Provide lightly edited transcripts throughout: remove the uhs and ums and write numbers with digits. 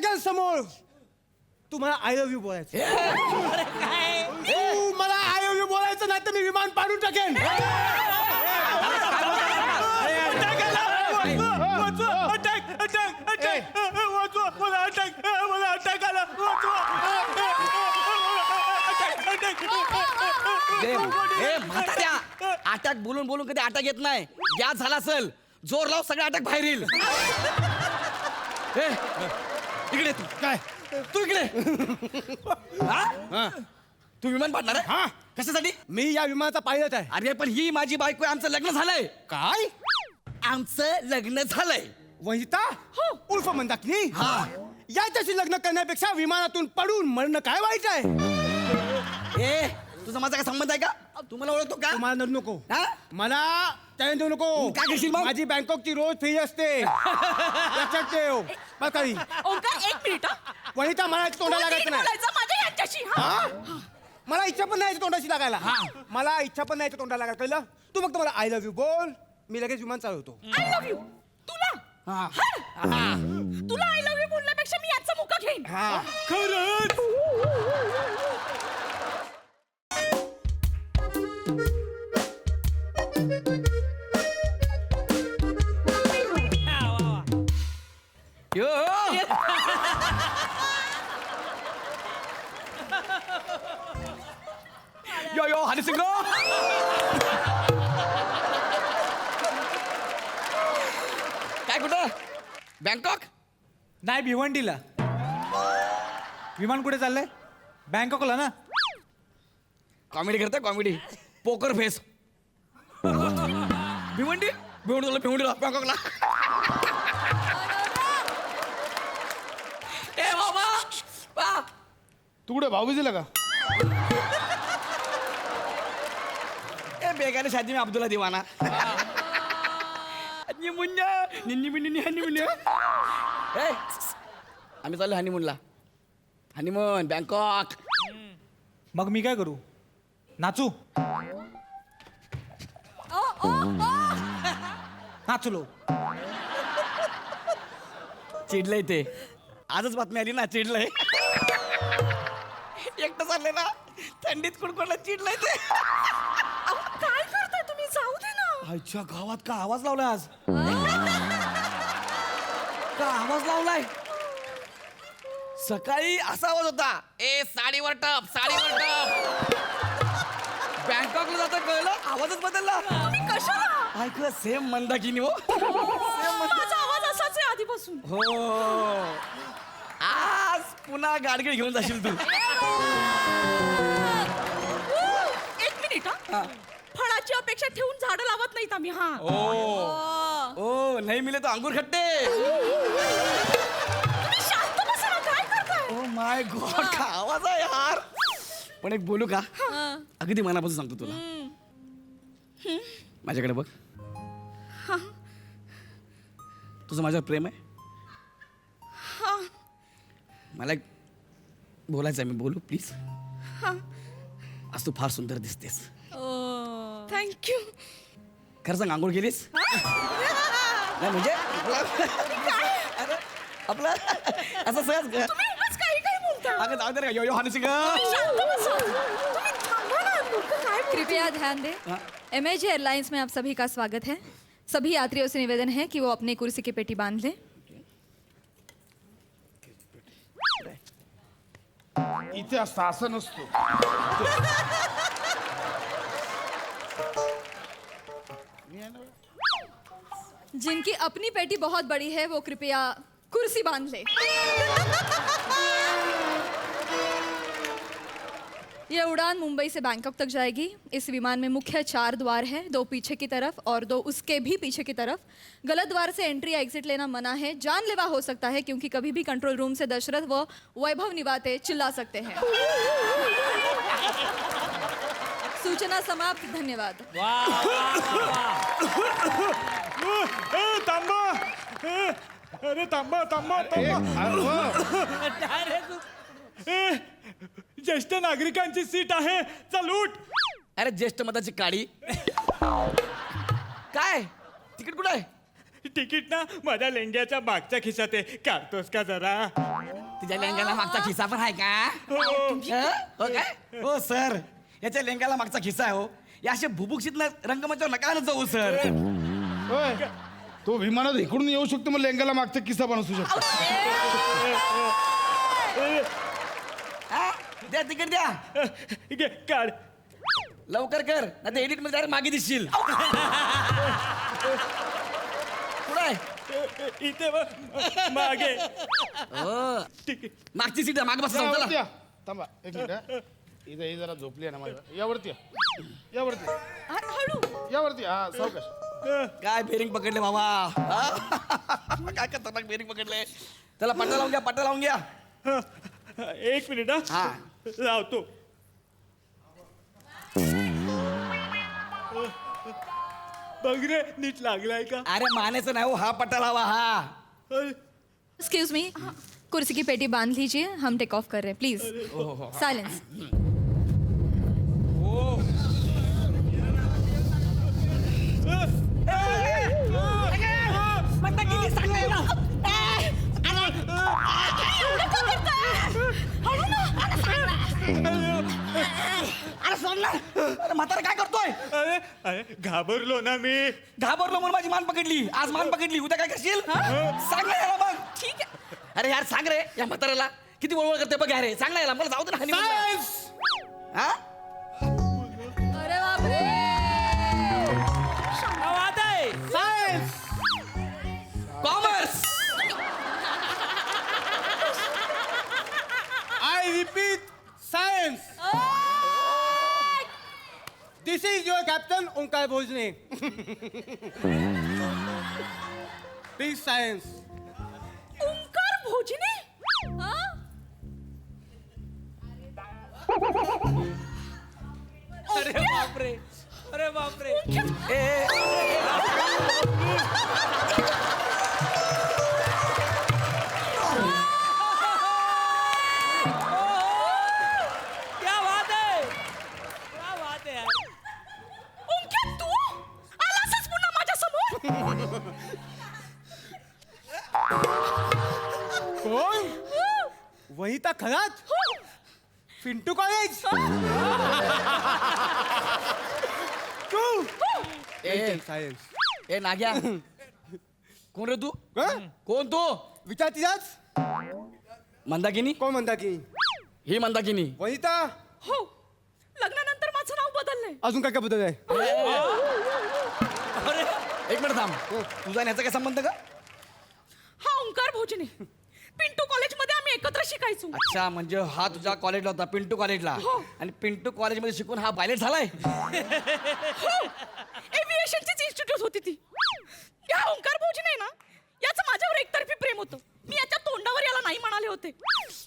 सगळ्यांसमोर तू मला I love you बोलायचं. तू मला आय लव्ह यू बोलायचं नाही तर मी विमान पाडून टाकेन. म्हाताऱ्या अटॅक बोलून बोलून कधी अटॅक येत नाही. गॅस झाला असेल जोर लाव सगळं अटॅक बाहेर येईल. इकडे तू काय तू इकडे तू विमान पाडणार आहे? हा. कशासाठी? मी या विमानाचा पायलट आहे. अरे पण ही माझी बायको आहे. आमचं लग्न झालंय. काय आमचं लग्न झालंय. वनिता उर्फ मंदाकिनी. हा. याच्याशी लग्न करण्यापेक्षा विमानातून पडून मरणं काय वाईट आहे. ए तुझा माझा काय संबंध आहे का? तू मला ओळखतो का? मला नडू नको. हा? मला त्याने देऊ नको. काय करशील मग? माझी बँकॉकची रोज फी असते. लक्षात ठेव. बघाई ओंकार एक मिनिट वनिता मला तोंडाला लागायचं नाही. माझ्या यांच्याशी मला इच्छा पण नाही तोंडाशी लागायला. मला इच्छा पण नाही तोंडाला लागायला. कळलं? तू फक्त मला आय लव्ह यू बोल. मी लगेच विमान चालवतो. आय लव्ह यू तुला तुला आय लव्ह यू बोलण्यापेक्षा मी याचा मुका घेईन. खरंच यो यो हनी सिंग काय कुठं? बँकॉक? नाही भिवंडीला. विमान कुठे चाललंय? बँकॉकला ना. कॉमेडी करताय कॉमेडी. पोकर फेस. भिवंडी भिवंडीला बँकॉकला. ए बाबा बा तू कुठे भाऊबीजेला का? ए बेगाने शादी में अब्दुल्ला दीवाना. आम्ही चाललो हनीमूनला. Honeymoon Bangkok. मग मी काय करू? नाचू? नाचलो. चिडलंय ते. आजच बातमी आली ना चिडलंय. एकटं चाललंय ना थंडीत कुडकुडला चिडलंय ते. काय करताय तुम्ही? जाऊ दे ना. आईच्या गावात का आवाज लावलाय आज? का आवाज लावलाय? सकाळी असा आवाज होता. ए साडीवर टप साडीवर टप. बँकॉकला जाता कळलं आवाजच बदलला. तुम्ही कशाला? ऐक सेम मंदाकिनी. हो माझा आवाज असाच आहे आधीपासून. हो आज पुन्हा गाडगीळ घेऊन जाशील तू. एक मिनिट फळाची अपेक्षा ठेवून झाडं लावत नाहीत आम्ही. हा ओ नाही मिले तो अंगूर खट्टे. तुम्ही शांत बसा ना. काय करताय? ओ माय गॉड का आवाज आहे यार. पण एक बोलू का? अगदी मनापासून सांगतो तुला. माझ्याकडे बघ. तुझं माझ्यावर प्रेम आहे. मला एक बोलायचं आहे. मी बोलू प्लीज? आज तू फार सुंदर दिसतेस. थँक्यू. खरं सांग आंघोळ केलीस? नाही म्हणजे आपलं असं सहज तुम्ही उगाच काही बोलता. अगं जाऊ दे रे यो यो हनी सिंग. शांत बसा. तुम्ही थांबा ना. लोकं काय बोलतात? कृपया ध्यान दें। MH एयरलाइंस में आप सभी का स्वागत है। सभी यात्रियों से निवेदन है कि वो अपनी कुर्सी की पेटी बांध लें। इथे असं नसतो. जिनकी अपनी पेटी बहुत बड़ी है वो कृपया कुर्सी बांध ले। ये उड़ान मुंबई से बैंकॉक तक जाएगी। इस विमान में मुख्य 4 द्वार हैं, 2 पीछे की तरफ और 2 उसके भी पीछे की तरफ। गलत द्वार से एंट्री एग्जिट लेना मना है। जानलेवा हो सकता है क्योंकि कभी भी कंट्रोल रूम से दशरथ व वैभव निवाते चिल्ला सकते हैं। सूचना समाप्त। धन्यवाद। थांबा. अरे थांबा थांबा ज्येष्ठ नागरिकांची सीट आहे. चल उठ. अरे ज्येष्ठ मताची काळी काय तिकीट कुठं आहे? तिकीट ना माझ्या लेंग्याच्या मागच्या खिशात आहे, काढतोस का जरा? तुझ्या लेंग्याला मागचा खिसा पण आहे का? हो काय? हो सर, याच्या लेंग्याला मागचा खिसा आहे हो. या असे भुभुक्षित रंगमंचावर नका ना जाऊ सर. होय. तो विमानात इकडून येऊ शकतो, मग लेंगाला मागचा किस्सा पण असू शकतो. हा? द्या तिकीट द्या घे, काढ. लवकर कर, नाही तर एडिट मध्ये direct मागे दिसशील. कुठं आहे? इथे बघ, मागे. हो. तिकीट. मागची सीट मागे बसा यावरती चला. या. थांबा एक मिनिट हा. इथं ही जरा झोपली आहे ना माझ्या. यावरती या. यावरती हळू. यावरती हा सावकाश. काय बेरिंग पकडले बाबा. हा? काय खतरनाक बेरिंग पकडले. त्याला पट्टा लावून घ्या, पट्टा लावून घ्या. एक मिनिट हा. लावतो. बघ रे, नीट लागलाय का? अरे मानायचं नाही हो, हा पट्टा लावा हा. एक्सक्यूज मी, कुर्सी की पेटी बांध लीजिए, हम टेक ऑफ कर रहे हैं, प्लीज साइलेंस. अरे सोड ना. अरे म्हातारा काय करतोय? अरे अरे घाबरलो ना मी. घाबरलो म्हणून माझी मान पकडली. आज मान पकडली, उद्या काय करशील? सांग ना याला मग. ठीक आहे. अरे यार सांग रे या म्हाताऱ्याला किती वळवळ करते बघ यार. सांग ना याला, मला जाऊ दे ना honeymoon ला. हा? अरे बापरे. Commerce. I repeat, science. This is your captain Omkar Bhojane. Please science. Omkar Bhojane. अरे बापरे, अरे बापरे. ए, क्या बात है, क्या बात है यार. ओंकार तू आलासच पुन्हा माझ्या समोर. कोण? वहिता खरात? पिंटू कॉलेज. तू ए, सायन्स. ए नाग्या, कोण रे तू? हं? कोण तू? विचार तिलाच. मंदाकिनी. कोण म्हणता की ही मंदाकिनी. वहिता? हो, लग्नानंतर माझं नाव बदललंय. अजून काय काय बदल आहे? अरे एक मिनिट थांब. तुझा आणि याचा काय संबंध का? हा ओंकार भोजने. पिंटू कॉलेजमध्ये आम्ही एकत्र शिकायचो. अच्छा, म्हणजे हा तुझ्या कॉलेजला होता, पिंटू कॉलेजला. हो. आणि पिंटू कॉलेजमध्ये शिकून हा पायलट झालाय. एव्हिएशनचीच इन्स्टिट्यूट होती ती. या ओंकार भोजने ना, याचं माझ्यावर एकतर्फी प्रेम होतं. मी याच्या तोंडावर याला नाही म्हणाले होते.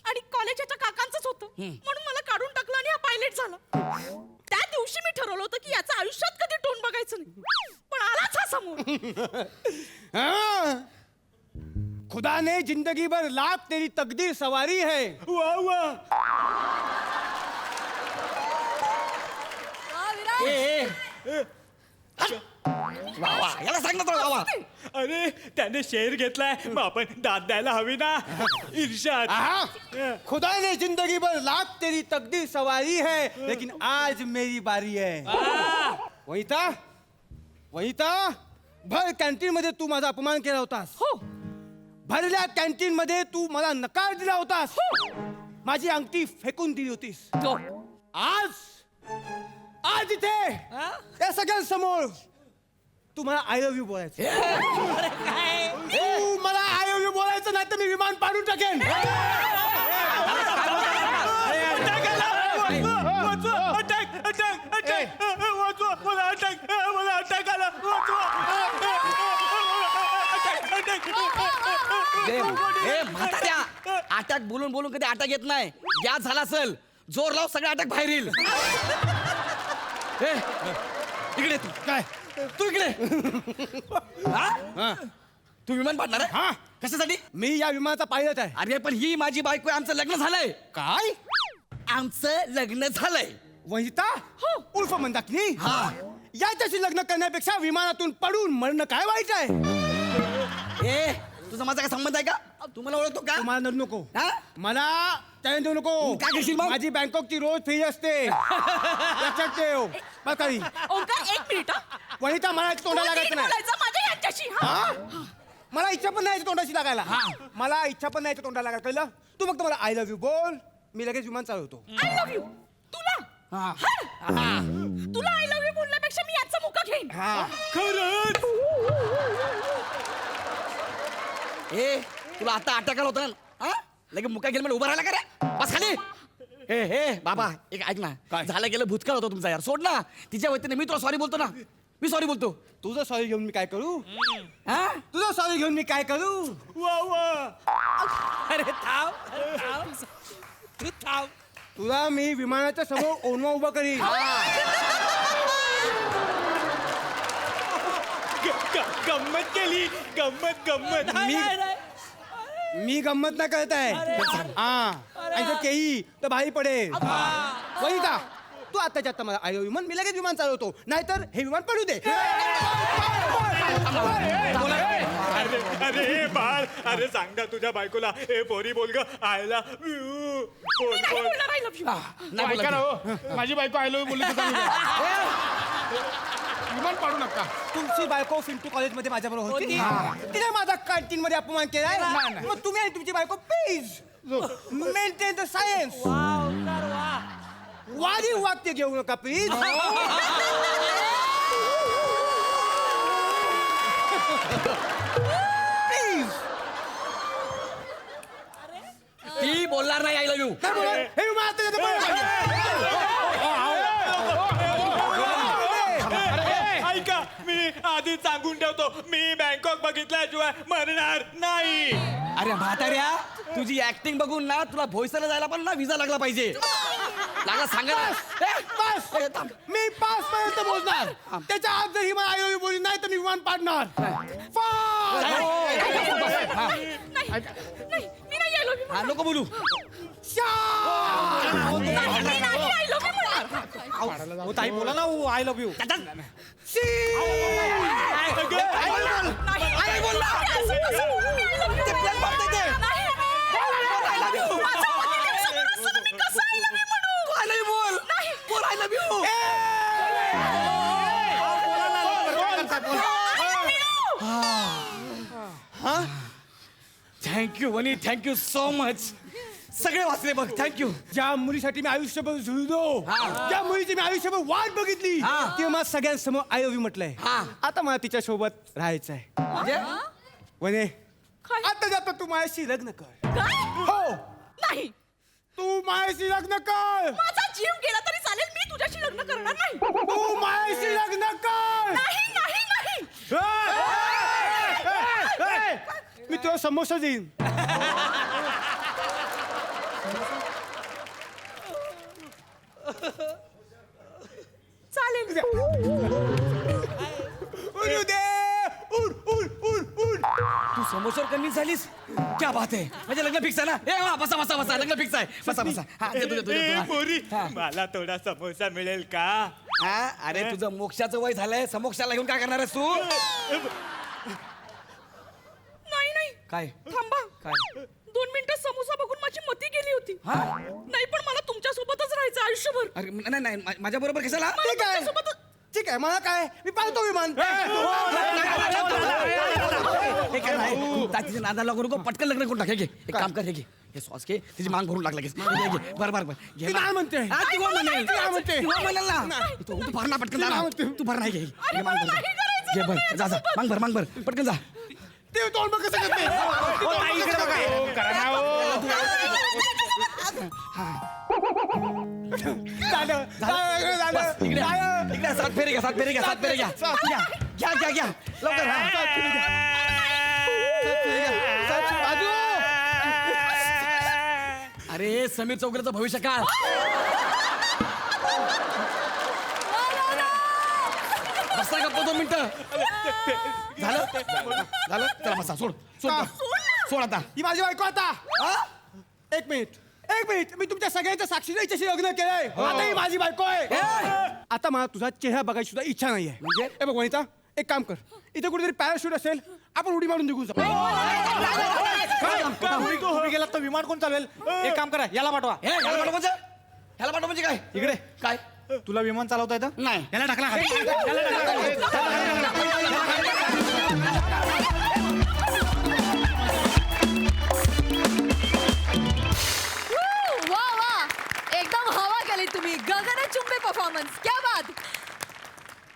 आणि कॉलेज याच्या काकांचंच होतं, म्हणून मला काढून टाकलं आणि हा पायलट झाला. त्या दिवशी मी ठरवलं होतं की याचं आयुष्यात कधी तोंड बघायचं नाही, पण आलाच हा समोर. हाँ? खुदा ने जिंदगी भर लाख तेरी तकदीर सवारी है. वा वा. ए, ए. वा वा, याला सांग ना तुला वा. अरे त्याने शेअर घेतलाय, मग आपण दाद द्यायला हवी ना. इर्षाद. आहा, खुदा ने जिंदगी भर लाख तेरी तकदीर सवारी है, लेकिन आज मेरी बारी है. वहिता, वहिता, भर कॅन्टीन मध्ये तू माझा अपमान केला होतास. हो, भरल्या कॅन्टीन मध्ये तू मला नकार दिला होतास. माझी अंगठी फेकून दिली होतीस. आज इथे या सगळ्यांसमोर तू मला आय लव्ह यू बोलायचं. तू मला आय लव्ह यू बोलायचं, नाही तर मी विमान पाडून टाकेन. म्हाताऱ्या, अटॅक बोलून बोलून कधी अटॅक येत नाही. गॅस झाला असेल, जोर लाव, सगळं अटॅक बाहेर येईल. ए, इकडे तू. काय? तू इकडे. हा? तू विमान पाडणार आहे? हा. कशासाठी? मी या विमानाचा पायलट आहे. अरे पण ही माझी बायको आहे, आमचं लग्न झालंय. काय? आमचं लग्न झालंय. वहिता? उर्फ मंदाकिनी? हा. याच्याशी लग्न करण्यापेक्षा विमानातून पडून मरणं काय वाईट आहे? ए तुझा माझा काय संबंध आहे का तू मला ओळखतो का मला नडू नको हा? मला त्याने देऊ नको काय करशील मग? माझी बँकॉकची रोज फी असते लक्षात ठेव बस काही ओंकार एक मिनिट हा. वनिता मला एक तोंडा तू नीट लागायचं नाही बोलायचं माझ्या यांच्याशी हा. हा? मला इच्छा पण नाही तोंडाशी लागायला मला इच्छा पण नाही तोंडा लागायला कळलं तू फक्त मला आय लव्ह यू बोल मी लगेच विमान चालवतो आय लव्ह यू तुला हा. हा. तुला आय लव्ह यू बोलण्यापेक्षा मी याचा मुका घेईन खरंच ए तुला आता अटॅक आला होता ना हा लगे मुका गेलं मला उभा राहिला का रे बस खाली हे हे बाबा एक ऐक ना काय? झालं गेलं भूतकाळ होता तुमचा यार सोड ना तिच्या वतीने मी तुला सॉरी बोलतो ना मी सॉरी बोलतो तुझं सॉरी घेऊन मी काय करू हा तुझं सॉरी घेऊन मी काय करू वा वा अरे थांब तू थांब तुला मी विमानाच्या समोर ओनवा उभा करीन गंमत केली गंमत मी गंमत नाही करत आहे हा आणि जर केही तर भारी पडेल वनिता तू आताच्या आता मला आय विमान मी लगेच विमान चालवतो नाहीतर हे विमान पडू दे अरे अरे बाळ अरे सांग ना तुझ्या बायकोला ए पोरी बोल ग आयला बोल मी नाही बोल बोलणार आय लव्ह यू नाही ऐका ना बोला हो माझी बायको आय लव्ह बोलली तर चालेल का? विमान पाडू नका तुमची बायको फिंटू कॉलेजमध्ये माझ्याबरोबर होती तिने माझा कॅन्टीन मध्ये अपमान केलाय मग तुम्ही आणि तुमची बायको प्लीज मेंटेन द सायन्स वादी वाक्य घेऊ नका प्लीज प्लीज ती बोलणार नाही आय लव्ह यू काय बोला हे विमान आता येतं ऐका मी आधी सांगून ठेवतो मी बँकॉक बघितल्याशिवाय मरणार नाही अरे म्हाताऱ्या तुझी ऍक्टिंग बघून ना तुला भोईसरला जायला पण ना विजा लागला पाहिजे लागला सांगा ना. ए, बस ए, थांब. मी 5 पर्यंत मोजणार त्याच्या आत जर ही मला आई बोलली नाही तर मी विमान पाडणार 5 नाही मी नाही आय लव्ह यू हा नको बोलू आय लव्ह यू म्हणणार ताई बोला ना आय लव्ह यू आई बोल ना. ते plan पाडतंय ते. तू I love you बोल बोल I love you. Thank you Vani thank you so much सगळे वाचले बघ थँक्यू ज्या मुलीसाठी मी आयुष्यभर झुललो हा. ज्या मुलीची मी आयुष्यभर वाट बघितली हा. ती मला सगळ्यांसमोर आय लव्ह यू म्हटलंय हा. आता मला तिच्या सोबत राहायचंय म्हणजे वने काय? आता जाता तू माझ्याशी लग्न कर काय हो नाही तू माझ्याशी लग्न कर माझा जीव गेला तरी चालेल मी तुझ्याशी लग्न करणार नाही तू माझ्याशी लग्न कर नाही नाही नाही मी तुला समोसा देईन चालेल उडू दे उड उड उड उड तू समोर कन्व्हिन्स झालीस क्या बात आहे म्हणजे लग्न फिक्स आहे ना ए वा बसा बसा बसा लग्न फिक्स आहे बसा बसा हा देतो देतो ए देतो पोरी हा. मला थोडा समोसा मिळेल का हा अरे तुझं मोक्षाचं वय झालंय समोक्षाला घेऊन काय करणार आहेस तू नाही नाही काय थांबा काय 2 मिनिटं समोसा बघून माझी मती गेली होती हा नाही पण मला तुमच्या सोबतच राहायचं आयुष्यभर अरे नाही नाही माझ्या बरोबर कशाला ठीक आहे ठीक आहे मला काय मी पाळतो विमान हे काय नाही तू तिच्या नादाला लागू नको पटकन लग्न करून टाक हे घे एक काम कर हे घे हे सॉस घे तिची मांग भरून टाक लगेच घे घे बर बर बर घे ती काय म्हणते? हा, ती कोण म्हणेल? ती काय म्हणते? ती कोण म्हणेल ना तू भर ना पटकन जा काय ना. म्हणते? तू भर नाही घे अरे घे मांग मला भर नाही करायचं घे भर लग्न जा जा याच्यासोबत. मांग भर पटकन जा ते तोंड बघ कसं करते हो, करा ना हो. झालं झालं इकडे झालं इकडे सात फेरे घ्या सात फेरे घ्या घ्या घ्या घ्या लवकर हा. बाजू अरे समीर चौगुलेचं भविष्य काळ बसा गप्प 2 मिनिटं झालं झालं चला बसा सोड सोड सोड आता ही माझी बायको आता एक मिनिट मी तुमच्या सगळ्यांच्या साक्षीने हिच्याशी लग्न केलंय आता ही माझी बायको आहे आता मला तुझा चेहरा बघायची सुद्धा इच्छा नाहीये म्हणजे? ए बघ वनिता एक काम कर, इथे कुठेतरी पॅराशूट असेल, आपण उडी मारून निघून जाऊ. तुम्ही गेलात तर विमान कोण चालवेल? एक काम करा, याला पाठवा. ह्याला पाठव म्हणजे काय इकडे काय तुला विमान चालवता येतं? नाही याला टाकला खाली. वा वा, एकदम हवा केली तुम्ही. गगनचुंबी परफॉर्मन्स, क्या बात.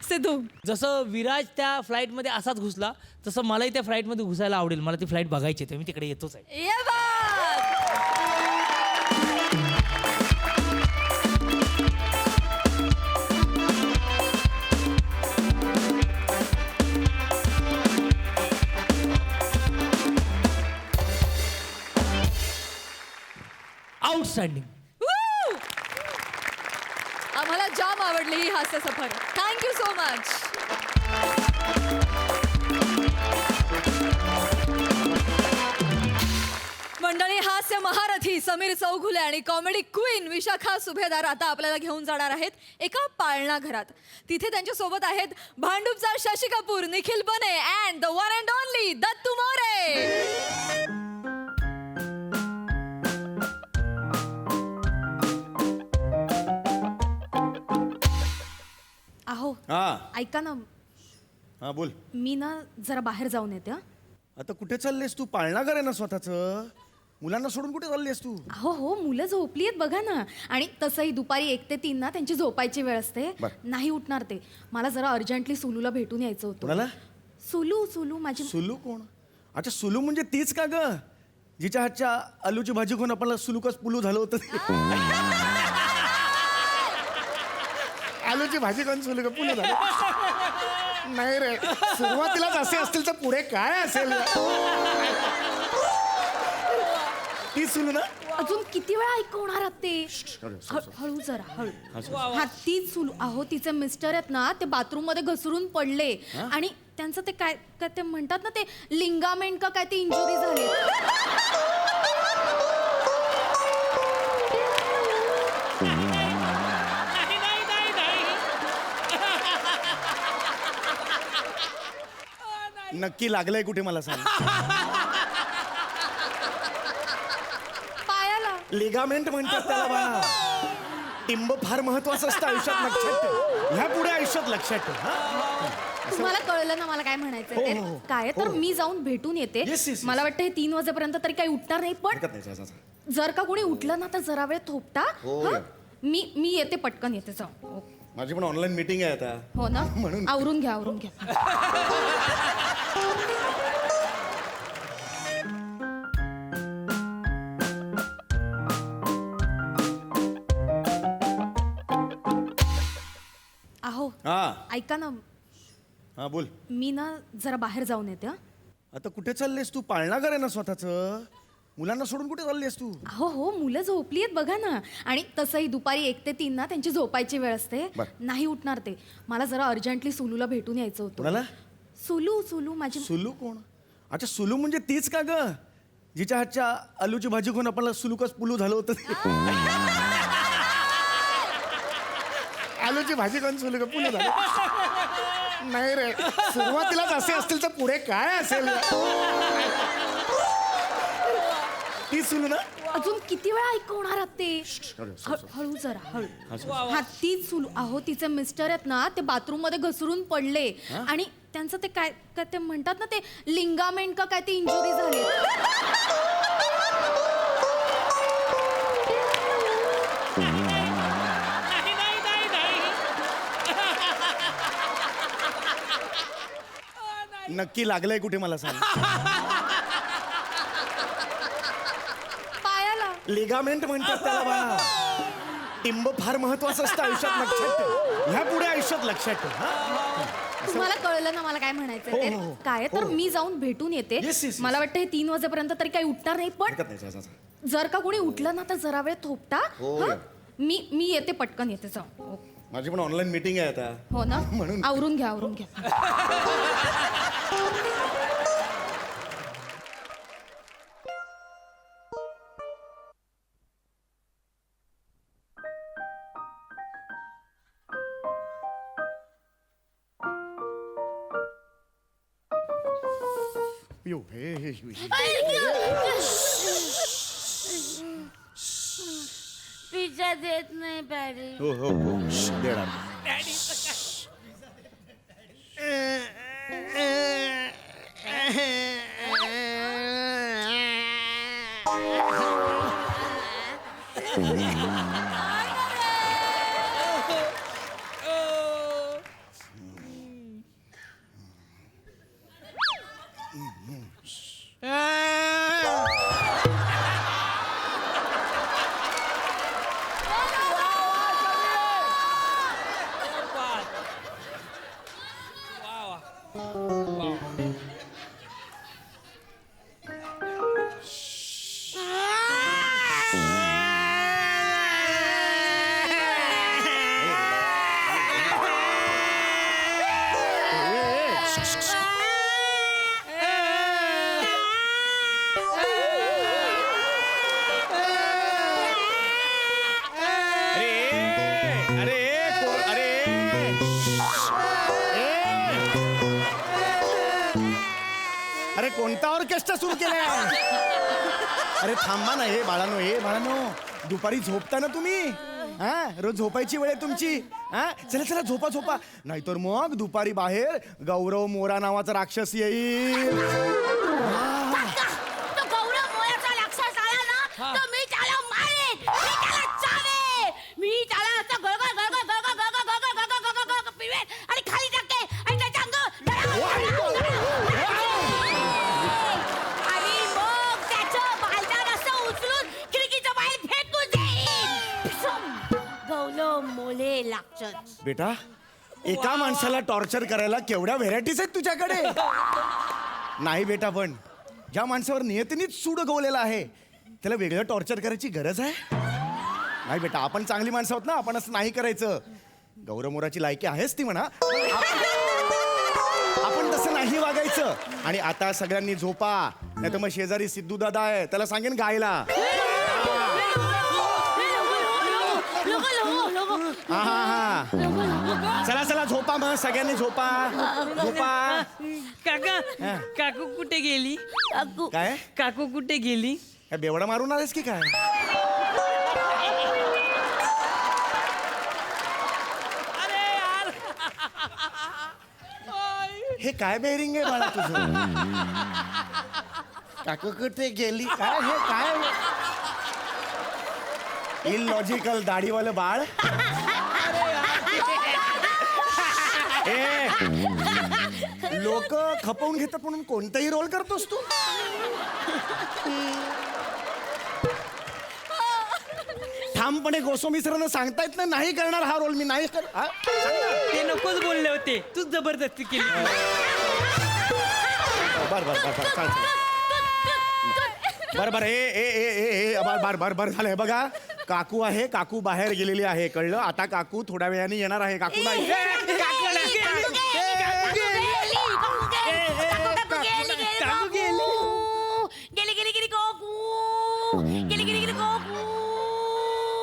सिद्धू, जसं विराज त्या फ्लाईटमध्ये असाच घुसला तसं मलाही त्या फ्लाईटमध्ये घुसायला आवडेल. मला ती फ्लाईट बघायची आहे, मी तिकडे येतोच आहे. ये बात. आउटस्टँडिंग. Woo! आम्हाला जाम आवडली ही हास्य सफर. Thank you so much. मंडळी, हास्य महारथी समीर चौघुले आणि कॉमेडी क्वीन विशाखा सुभेदार आता आपल्याला घेऊन जाणार आहेत एका पाळणा घरात. तिथे त्यांच्या सोबत आहेत भांडूपचा शशी कपूर, निखिल बने and the one and only Dattu More. अहो, हा ऐका ना, हा बोल. मी ना जरा बाहेर जाऊन येते. हं? आता कुठे चाललेस तू? पाळणाघर आहे ना स्वतःच. मुलांना सोडून कुठे चाललीस तू? हो हो, मुलं झोपली आहेत बघा ना. आणि तसंही दुपारी 1 ते 3 ना त्यांची झोपायची वेळ असते. बर. नाही उठणार ते. मला जरा अर्जंटली सुलूला भेटून यायचं होतं. कोणाला? सुलू सुलू माझी. सुलू कोण? अच्छा, सुलू म्हणजे तीच का ग, जिच्या हातच्या आलूची भाजी खाऊन आपल्याला सुलूकच पुलू झालं होतं. आलूची भाजी खाऊन सुलू का पुलू झालं? नाही रे, सुरुवातीलाच असे असतील तर पुढे काय असेल? ती सुलू ना? अजून किती वेळा ऐकवणार आहात ते? हळू जरा हळू. हा, तीच सुलू. अहो, तिचे मिस्टर आहेत ना, ते बाथरूम मध्ये घसरून पडले आणि त्यांचं ते काय काय ते म्हणतात ना, ते लिंगामेंट का काय ते इंजुरी झाली. नक्की लागलंय कुठे मला सांग. पायाला. लिगामेंट म्हणतात त्याला बा. टिंब फार महत्वाचं असतं आयुष्यात, लक्षात ठेव. ह्या पुढे आयुष्यात लक्षात ठेव. हा? तुम्हाला कळलं ना मला काय म्हणायचं हो, ते? हो, हो. काय तर मी जाऊन भेटून येते. Yes, yes, yes. मला वाटतं हे 3 वाजेपर्यंत तरी काही उठणार नाही, पण हरकत नाही, जा, जा, जा. जर का कोणी उठलं ना तर जरा वेळ थोपटा. हो. हं? मी येते, पटकन येते. जाऊ. माझी पण ऑनलाईन मीटिंग आहे आता. हो ना, म्हणून. आवरून घ्या आवरून घ्या. अहो, हा ऐका ना, हा बोल. मी ना जरा बाहेर जाऊन येते. हं? आता कुठे चाललेस तू? पाळणाघर आहे ना स्वतःच. मुलांना सोडून कुठे चाललीस तू? हो हो, मुलं झोपली आहेत बघा ना. आणि तसंही दुपारी 1 ते 3 ना त्यांची झोपायची वेळ असते. बर. नाही उठणार ते. मला जरा अर्जंटली सुलूला भेटून यायचं होतं. कोणाला? सुलू सुलू माझी. सुलू कोण? अच्छा, सुलू म्हणजे तीच का ग, जिच्या हातच्या आलूची भाजी खाऊन आपल्याला सुलूकच पुलू झालं होतं. आलूची भाजी खाऊन सुलू का पुलू झालं? नाही रे, सुरुवातीलाच असे असतील तर पुढे काय असेल? ती सुलू ना? अजून किती वेळा ऐकवणार आहात ते? हळू जरा हळू. हा, तीच सुलू. अहो, तिचे मिस्टर आहेत ना, ते बाथरूम मध्ये घसरून पडले आणि त्यांचं ते काय काय ते म्हणतात ना, ते लिंगामेंट का काय ते इंजुरी झाली. नक्की लागलंय कुठे मला सांग. पायाला. लिगामेंट म्हणतात त्याला बा. टिंब फार महत्वाचं असतं आयुष्यात, लक्षात ठेव. ह्या पुढे आयुष्यात लक्षात ठेव. हा? तुम्हाला कळलं ना मला काय म्हणायचं हो, ते? हो, हो. काय तर हो. मी जाऊन भेटून येते. Yes, yes, yes. मला वाटतं हे 3 वाजेपर्यंत तरी काही उठणार नाही, पण हरकत नाही, जा, जा, जा. जर का कोणी उठलं ना तर जरा वेळ थोपटा. हो. हं? मी येते, पटकन येते. जाऊ. माझी पण ऑनलाईन मीटिंग आहे आता. हो ना, म्हणून. आवरून घ्या आवरून घ्या. पिऊ हे हे हे. पिझ्झा देत नाही पॅरी. हो हो हो देणार. अरे कोणता ऑर्केस्ट्रा सुरू केलाय? अरे थांबा ना हे बाळानो दुपारी झोपता ना तुम्ही? हा रोज झोपायची वेळ आहे तुमची. हा चला चला झोपा झोपा, नाहीतर मग दुपारी बाहेर गौरव मोरा नावाचा राक्षस येईल. तो गौरव मोयाचा राक्षस आला ना तर मी त्याला मारेन, मी त्याला चावेन, मी त्याला असं गळगळ गळगळ गळगळ गळगळ गळगळ गळगळ गळगळ पिवेन आणि खाली टाके आणि त्याच्या अंगावर आणि मग त्याचं बालदान असं उचलून खिडकीच्या बाहेर फेकून देईन. गौरव मोले राक्षस. बेटा एका माणसाला टॉर्चर करायला केवढ्या व्हेरायटीज आहेत तुझ्याकडे. नाही बेटा, पण ज्या माणसावर नियतीनेच सूड उगवलेला आहे त्याला वेगळं टॉर्चर करायची गरज आहे? नाही बेटा, आपण चांगली माणसं आहोत ना, आपण असं नाही करायचं. गौरव मोराची लायकी आहेच ती म्हणा, आपण तसं नाही वागायचं. आणि आता सगळ्यांनी झोपा, नाही तर मग शेजारी सिद्धू दादा आहे त्याला सांगेन गायला. हा हा हा चला चला झोपा, मग सगळ्यांनी झोपा झोपा. काका काकू कुठे गेली? काय काकू कुठे गेली? काय बेवडा मारून आलेस की काय? अरे यार हे काय बेरिंग आहे बाळा तुझं? काकू कुठे गेली काय? हे काय इलॉजिकल दाढीवालं बाळ? ए लोक खपवून घेतात म्हणून कोणताही रोल करतोस तू? ठामपणे गोस्वामी सरांना सांगता येत नाही करणार हा रोल मी, नाही कर. हा? ते नकोच बोलले होते, तू जबरदस्ती केली. बर बर बर बर चाल बर बर ए ए ए ए ए बर बर बर बर झालंय बघा. काकू आहे, काकू बाहेर गेलेली आहे, कळलं? आता काकू थोड्या वेळाने येणार आहे. काकू नाही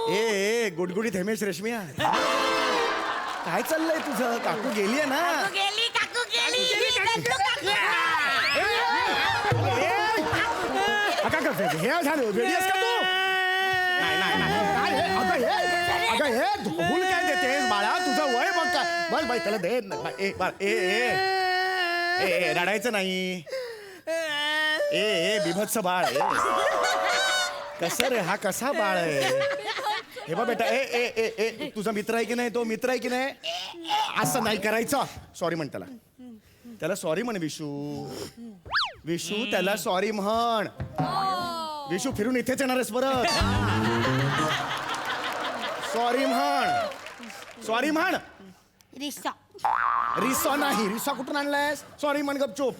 ए ए गुडगुडीत हेमेश रेशमिया, काय चाललंय तुझं? काकू गेली आहे ना? काय करते हे? झालं वेडी आहेस का तू? नाही नाही नाही काय हे? अगं हे धूल काय देतेस बाळा? तुझं वय बघ काय. बस बाई त्याला दे. ए ए ए ए रडायचं नाही. ए ए बिभत्स बाळ. कसं रे हा कसा बाळ आहे? हे बघ बेटा, ए ए ए ए तुझा मित्र आहे की नाही? तो मित्र आहे की नाही? असं नाही करायचं. सॉरी म्हण त्याला, त्याला सॉरी म्हण. विशू विशू त्याला सॉरी म्हण. विशू फिरून इथेच येणार आहेस परत. सॉरी म्हण, सॉरी म्हण. रिसा रिसा नाही, रिसा कुठून आणलायस? सॉरी म्हण गपचूप.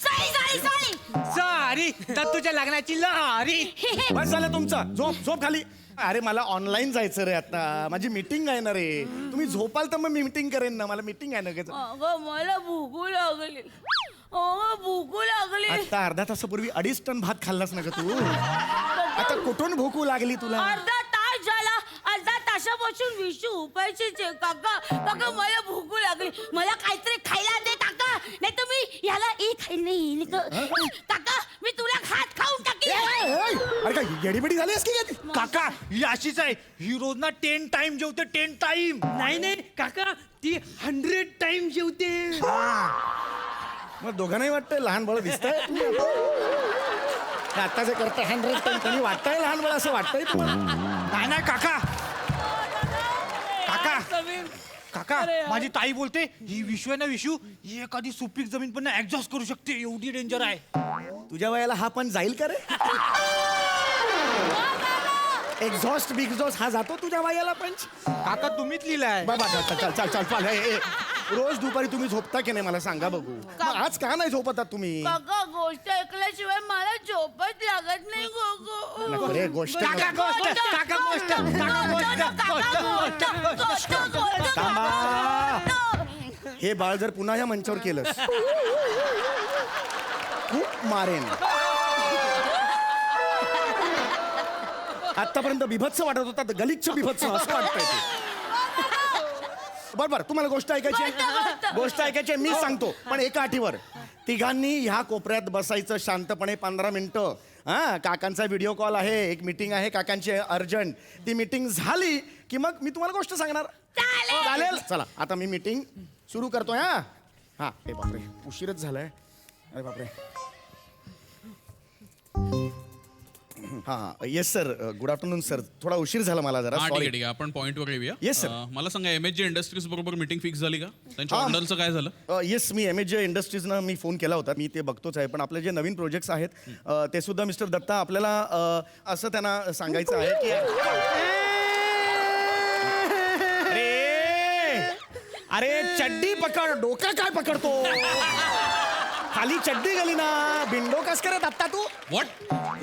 सॉरी सॉरी सॉरी सॉरी तुझ्या लग्नाची लहारी. बस झालं तुमचं. झोप झोप खाली. अरे मला ऑनलाईन जायचं रे, आता माझी मीटिंग आहे ना रे. तुम्ही झोपाल तर मग मी मीटिंग करेन ना, मला मीटिंग आहे ना. अगं मला भूकू लागली, अगं भूकू लागली. आता अर्धा तासापूर्वी 2.5 टन भात खाल्लास ना ग तू? आता कुठून भूकू लागली तुला? अर्धा तास झाला, अर्धा तासापासून विशू उपायचे काका. काका मला भूकू लागली, मला काहीतरी खायला दे काका. नाही तुम्ही ह्याला नाही काका मी तुला हात खाऊन टाकेन. अरे काय येडीबिडी झाली असती का ती? काका ही अशीच आहे ही रोज ना 10 टाइम जेवते 10 टाइम. नाही नाही काका ती 100 टाइम जेवते. मग दोघांनाही वाटतंय लहान बळ दिसतंय आता जे करता 100 टाइम त्यांनी वाटतंय लहान बळ असं वाटतंय तुम्हाला? नाही नाही काका काका काका माझी ताई बोलते ही विश्व आहे ना विशू ही एखादी सुपीक जमीन पण ऍडजस्ट करू शकते एवढी डेंजर आहे. तुझ्या वयाला हा पण जाईल का रे? एक्झॉस्ट बिगझॉस्ट हा जातो तुझ्या वयाला पण? काका तुम्हीच लिहिलाय. बाबा चल चल चल चल चल ए, रोज दुपारी तुम्ही झोपता की नाही मला सांगा बघू. मग आज का नाही झोपतात तुम्ही? काका गोष्ट ऐकल्याशिवाय मला झोपच लागत नाही गोगो. नको रे, गोष्ट काका नको. गोष्ट काका गोष्ट थांबा. हे बाळ जर पुन्हा या मंचावर केलंस खूप मारेन. आतापर्यंत बिभत्स वाटत होता तर गलिच्छ बिभत्स असं वाटतंय ते. बरोबर तुम्हाला गोष्ट ऐकायची आहे? गोष्ट ऐकायची आहे, मी सांगतो पण एका अटीवर. तिघांनी ह्या कोपऱ्यात बसायचं शांतपणे 15 मिनिटं. हा काकांचा व्हिडिओ कॉल आहे, एक मीटिंग आहे काकांची अर्जंट. ती मीटिंग झाली की मग मी तुम्हाला गोष्ट सांगणार. चालेल? चला आता मी मीटिंग सुरू करतोय. हा हा हे बापरे उशीरच झालाय. अरे बापरे. हा yes sir good afternoon sir. थोडा उशीर झाला मला जरा. ठीक सॉरी. आहे ठीक आहे आपण पॉईंटवर येऊया. Yes, sir. मला सांगा MSG इंडस्ट्रीज बरोबर मीटिंग फिक्स झाली का? त्यांच्या हा. ऑर्डरचं काय झालं? येस मी MSG इंडस्ट्रीजनं मी फोन केला होता. मी ते बघतोच आहे पण आपले जे नवीन प्रोजेक्ट्स आहेत ते सुद्धा मिस्टर दत्ता आपल्याला असं त्यांना सांगायचं आहे की अरे चड्डी पकड. डोका काय पकडतो? खाली चड्डी गेली ना. बिंडो कस करत आत्ता तू? व्हॉट?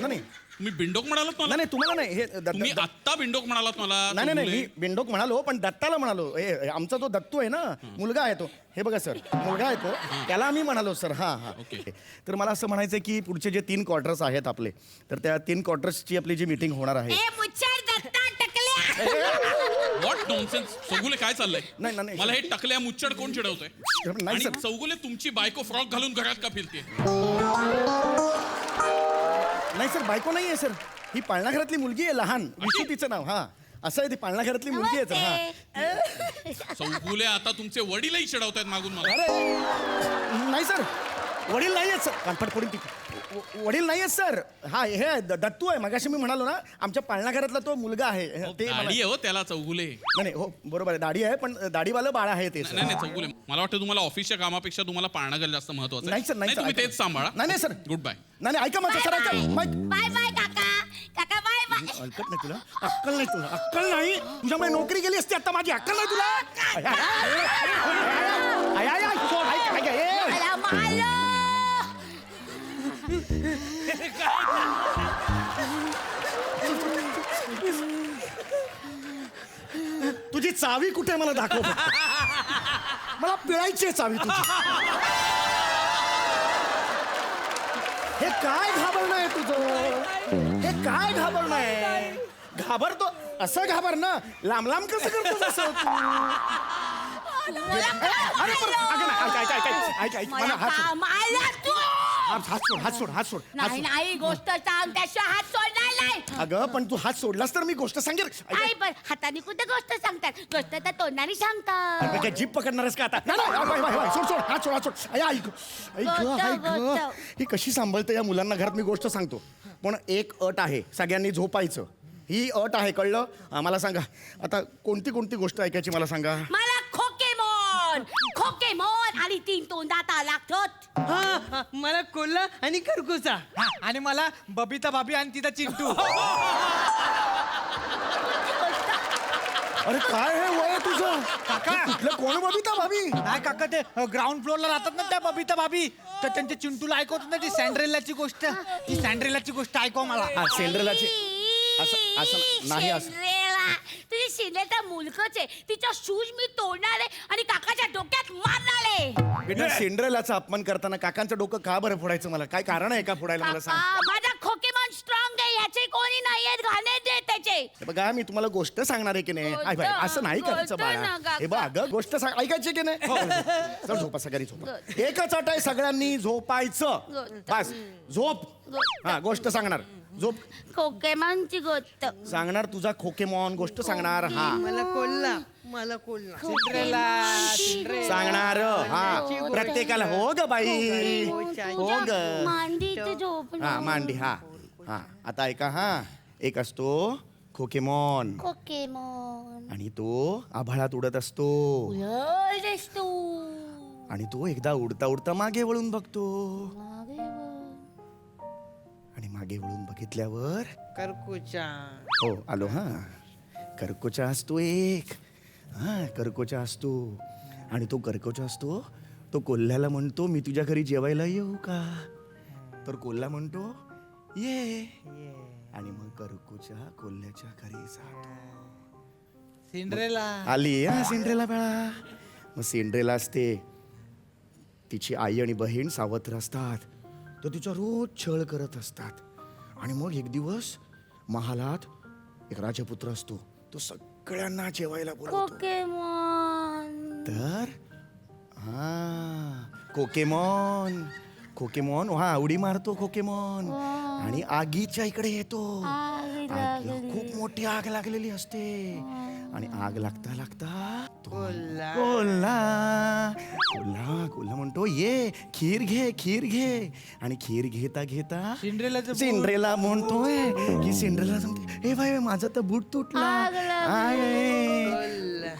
नाही मी बिंडोक म्हणालात मला? नाही तुम्हाला नाही हे तुम्ही आत्ता बिंडोक म्हणालात मला. नाही नाही मी बिंडोक म्हणालो पण दत्ताला म्हणालो. हे आमचा जो दत्तू आहे ना मुलगा आहे तो. हे बघा सर मुलगा आहे तो त्याला आम्ही म्हणालो सर. हा हा ओके. तर मला असं म्हणायचं की पुढचे जे 3 क्वार्टर्स आहेत आपले तर त्या 3 क्वार्टर्सची आपली जी मीटिंग होणार आहे. व्हॉट नॉनसेन्स चौगुले काय चाललंय? नाही, नाही. मला हे टकल्या मुच्चड कोण चिडवतोय? नाही आणि सर. चौगुले तुमची बायको फ्रॉक घालून घरात का फिरते? नाही सर बायको नाही आहे सर. ही पाळणा घरातली मुलगी आहे लहान विशू तिचं नाव. हा असं आहे ती पाळणा घरातली मुलगी आहे सर. हा चौगुले आता तुमचे वडीलही चिडवतायत मागून मला. अरे नाही सर वडील नाही आहेत सर. कानफाट पडून ती वडील नाही आहेत सर. हा हे दत्तू आहे. मगाशी मी म्हणालो ना आमच्या पाळणा घरातला तो मुलगा आहे ते मला- दाढी आहे हो त्याला चौगुले. नाही नाही, हो बरोबर आहे दाढी आहे पण दाढीवालं बाळ आहे ते सर. नाही नाही चौगुले मला वाटतं तुम्हाला ऑफिसच्या कामापेक्षा तुम्हाला पाळणाघर जास्त महत्वाचं नाही सर नाही सर तुम्ही ऐका. तेच सांभाळा. नाही नाही सर. Good bye. नाही नाही ऐका माझं सर ऐका. बाय बाय काका काका बाय बाय. ऐकत नाही तुला अक्कल नाही तुला अक्कल नाही. तुझ्यामुळे नोकरी गेली असती आता माझी अक्कल नाही तुला. I, I, I, I, I, सोड, ऐक, ऐक, ए. मला मारलं. तुझी चावी कुठे मला दाखव फक्त. मला पिळायची आहे चावी तुझी. हे काय घाबरणं आहे तुझं? हे काय घाबरणं आहे? घाबरतो असं घाबर ना. लांब लांब कसं करतोस असं तू? अरे पण, अगं नाही, ऐक, ऐक, ऐक, ऐक, ऐक, मला हात सोड. मारला तू. हात सोड हात सोड हात सोड हात नाही सोड. नाही गोष्ट सांग त्याशिवाय हात सोडणार नाही. अगं पण तू हात सोडलास तर मी गोष्ट सांगेल. आई पण हाताने कुठे गोष्ट सांगतात गोष्ट तर तोंडाने सांगतात. अरे काय जीप पकडणारस का आता? नाही, नाही, बाय, बाय, बाय, सोड सोड हात सोड हात सोड. ऐक ऐक गोष्ट, ऐक गोष्ट. ही कशी सांभाळते या मुलांना घरात मी गोष्ट सांगतो पण एक अट आहे सगळ्यांनी झोपायचं. ही अट आहे कळलं? मला सांगा आता कोणती कोणती गोष्ट ऐकायची मला सांगा. मला खोकेमॉन खोकेमॉन आणि 3 तोंडाता लागतात. मला कोल्हा आणि खरकुसा. आणि मला बबिता भाभी आणि तिचा चिंटू. अरे काय हे वय तुझं? काका. कुठलं कोण बबिता भाभी? नाही काका ते ग्राउंड फ्लोअरला राहतात ना त्या बबिता भाभी तर त्यांच्या चिंटूला ऐकवत ना ती सँड्रेलाची गोष्ट. ती सँड्रेलाची गोष्ट ऐकव मला. हा सेंड्रेलाची असं नाही असं. शिंद्रेला तुझी शिंद्रेचा मुलगच आहे. तिचा शूज मी तोडणार आहे आणि काकाच्या डोक्यात मारणार आहे. बेटा सेंड्रेलाचा अपमान करताना काकांचं डोकं का बरं फोडायचं? मला काय कारण आहे का फोडायला मला सांग. माझा खोकेमॉन स्ट्रॉंग आहे याचे कोणी नाहीयेत घाणे दे त्याचे. हे बघा मी तुम्हाला गोष्ट सांगणार आहे की नाही आई बाई असं नाही करायचं गोष्ट ना, बाळा काका. हे बघ अगं गोष्ट ऐकायची की नाही हो, चल झोपा सगळी झोपा एकच अट आहे सगळ्यांनी झोपायचं गोष्ट. बस झोप हा गोष्ट सांगणार झोप खोकेमानची गोष्ट सांगणार तुझा खोकेमॉन गोष्ट सांगणार हा सांगणार हा प्रत्येकाला हो ग बाई हो ग मांडीचे झोप हा मांडी हा हा आता ऐका हा एक असतो खोकेमॉन खोकेमॉन आणि तो आभाळात उडत असतो उलटस तू आणि तो एकदा उडता उडता मागे वळून बघतो आणि मागे वळून बघितल्यावर हो आलो हा कर्कोचा असतो एक हा कर्कोचा असतो आणि तो कर्कोचा असतो तो कोल्ह्याला म्हणतो मी तुझ्या घरी जेवायला येऊ का तर कोल्हा म्हणतो ये आणि मग कर्कोचा कोल्ह्याच्या घरी जातो सिंड्रेला आली हा सिंड्रेला बाळा मग सिंड्रेला असते तिची आई आणि बहीण सावत्र असतात तर तिचा रोज छळ करत असतात आणि मग एक दिवस महालात एक राजपुत्र असतो तो सगळ्यांना जेवायला बोलवतो खोकेमॉन तर हा खोकेमॉन खोकेमॉन हा उडी मारतो खोकेमॉन आणि आगीच्या इकडे येतो खूप मोठी आग लागलेली असते आणि आग लागता लागता कोल्हा कोल्हा कोल्हा म्हणतो ये खीर घे आणि खीर घेता घेता सिंड्रेला म्हणतोय की सिंड्रेला सांगते ए बाई माझा तर बूट तुटला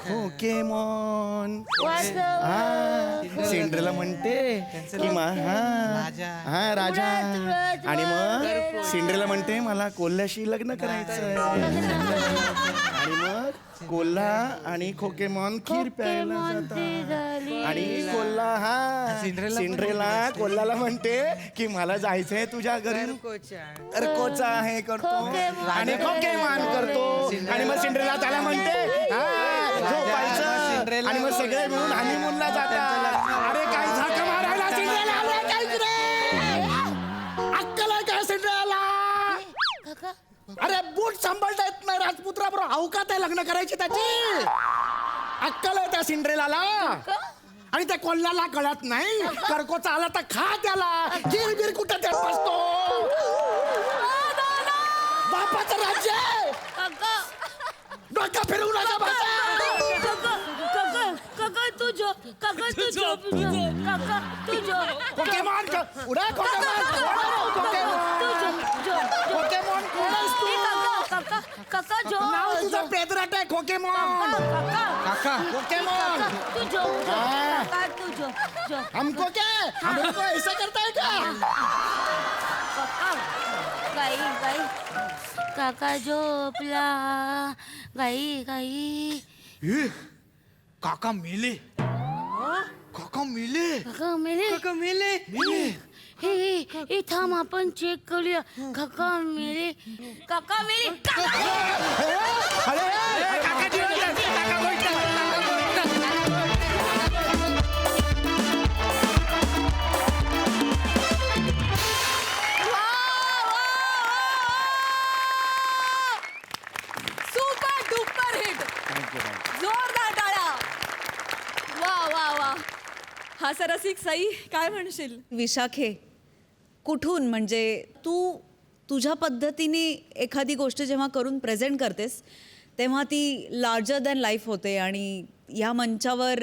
खोकेमॉन सिंड्रेला म्हणते की हा राजा आणि मग सिंड्रेला म्हणते मला कोल्ह्याशी लग्न करायचं आणि मग कोल्हा आणि खोकेमॉन खीर प्यायला जातात आणि कोल्हा हा सिंड्रेला कोल्ह्याला म्हणते की मला जायचंय तुझ्या घरी अर्कोचा आहे करतो आणि खोकेमॉन करतो आणि मग सिंड्रेला त्याला म्हणते झोपायचं आणि मग सगळे मिळून हनीमूनला जातात अरे काय झाक मारायला सिंड्रेला अक्कल आहे का सिंड्रेला अरे बूट सांभाळता येत नाही राजपुत्राबरोबर अवकात आहे लग्न करायची त्याची अक्कल आहे त्या सिंड्रेलाला आणि त्या कोल्ह्याला कळत नाही कर्कोचा आला तर खा त्याला गिरबीर कुठं देत बसतो बापाचं राज्य डोका फिरवू नका खोकेमॉन उडा खोकेमॉन कोण आहेस तू? नाव तुझं पेदराट आहे खोकेमॉन खोकेमॉन हमको क्या हमको ऐसा करता है क्या काका झोपला गाई गाई काका मेले काका मेले काका मेले हे थांब आपण चेक करूया काका मेले सुपर डुपर हिट जोरदार टाळ्या वा वा वा हा सरसिक सई काय म्हणशील विशाखे कुठून म्हणजे तू तुझ्या पद्धतीने एखादी गोष्ट जेव्हा करून प्रेझेंट करतेस तेव्हा ती लार्जर दॅन लाईफ होते आणि या मंचावर